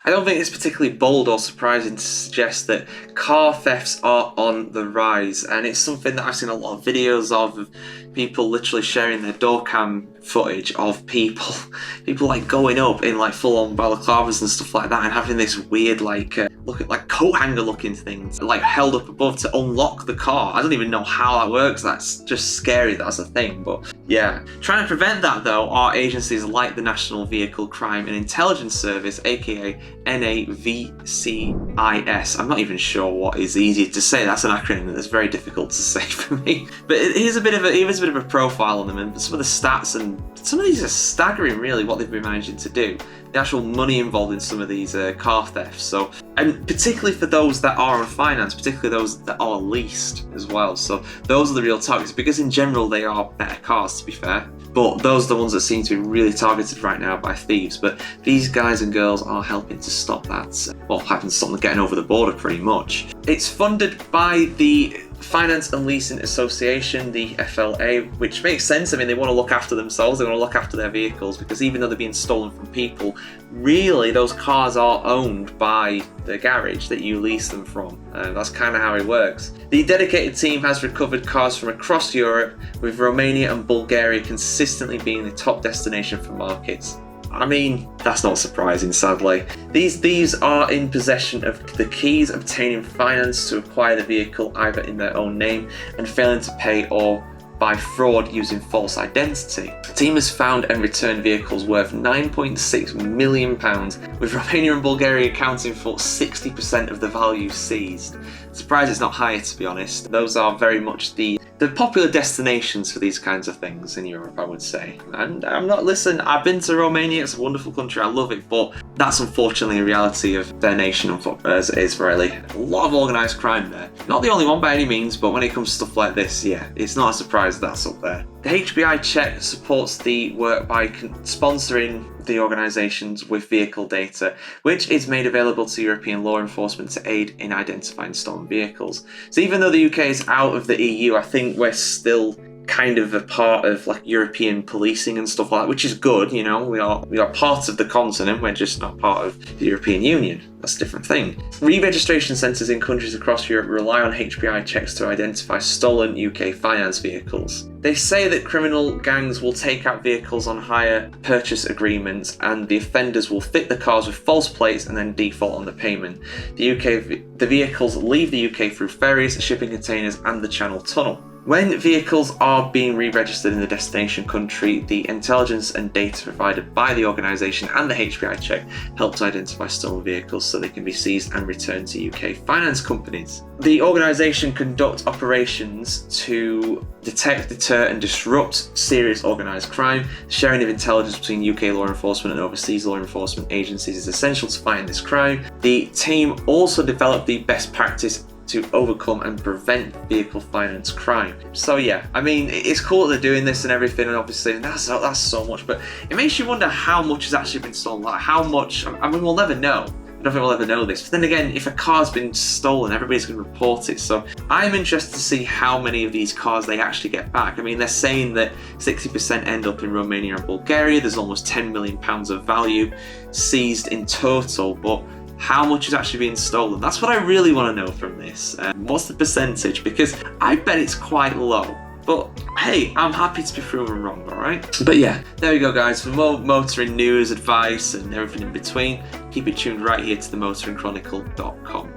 I don't think it's particularly bold or surprising to suggest that car thefts are on the rise, and it's something that I've seen a lot of videos of people literally sharing their door cam footage of people like going up in like full-on balaclavas and stuff like that, and having this weird look at like coat hanger looking things like held up above to unlock the car. I don't even know how that works. That's just scary. That's a thing. But yeah, trying to prevent that though are agencies like the National Vehicle Crime and Intelligence Service, aka NaVCIS. I'm not even sure what is easier to say. That's an acronym that's very difficult to say for me. But here's a bit of a profile on them, and some of the stats, and some of these are staggering really what they've been managing to do. The actual money involved in some of these car thefts. So, and particularly for those that are on finance, particularly those that are leased as well. So those are the real targets, because in general they are better cars, to be fair. But those are the ones that seem to be really targeted right now by thieves. But these guys and girls are helping to stop that. Well, helping to stop them getting over the border pretty much. It's funded by the Finance and Leasing Association, the FLA, which makes sense. I mean, they want to look after themselves, they want to look after their vehicles, because even though they're being stolen from people, really those cars are owned by the garage that you lease them from. That's kind of how it works. The dedicated team has recovered cars from across Europe, with Romania and Bulgaria consistently being the top destination for markets. I mean, that's not surprising, sadly. These are in possession of the keys, obtaining finance to acquire the vehicle either in their own name and failing to pay, or by fraud using false identity. The team has found and returned vehicles worth £9.6 million, with Romania and Bulgaria accounting for 60% of the value seized. Surprised it's not higher, to be honest. Those are very much the popular destinations for these kinds of things in Europe, I would say. And listen, I've been to Romania, it's a wonderful country, I love it, but that's unfortunately a reality of their nation, as it is for Israeli. A lot of organised crime there. Not the only one by any means, but when it comes to stuff like this, yeah, it's not a surprise that's up there. The HBI check supports the work by sponsoring the organisations with vehicle data, which is made available to European law enforcement to aid in identifying stolen vehicles. So even though the UK is out of the EU, I think we're still kind of a part of like European policing and stuff like that, which is good. You know, we are part of the continent, we're just not part of the European Union. That's a different thing. Re-registration centres in countries across Europe rely on HBI checks to identify stolen UK finance vehicles. They say that criminal gangs will take out vehicles on hire purchase agreements, and the offenders will fit the cars with false plates and then default on the payment. The vehicles leave the UK through ferries, shipping containers and the Channel Tunnel. When vehicles are being re-registered in the destination country, the intelligence and data provided by the organisation and the HBI check help to identify stolen vehicles so they can be seized and returned to UK finance companies. The organisation conducts operations to detect, deter and disrupt serious organised crime. Sharing of intelligence between UK law enforcement and overseas law enforcement agencies is essential to fighting this crime. The team also developed the best practice to overcome and prevent vehicle finance crime. So yeah, I mean, it's cool that they're doing this and everything, and obviously that's so much, but it makes you wonder how much has actually been stolen. Like how much, I mean, we'll never know. I don't think we'll ever know this. But then again, if a car's been stolen, everybody's going to report it. So I'm interested to see how many of these cars they actually get back. I mean, they're saying that 60% end up in Romania and Bulgaria. There's almost £10 million of value seized in total, but how much is actually being stolen? That's what I really want to know from this. What's the percentage? Because I bet it's quite low. But hey, I'm happy to be proven wrong, alright? But yeah, there we go guys. For more motoring news, advice and everything in between, keep it tuned right here to themotoringchronicle.com.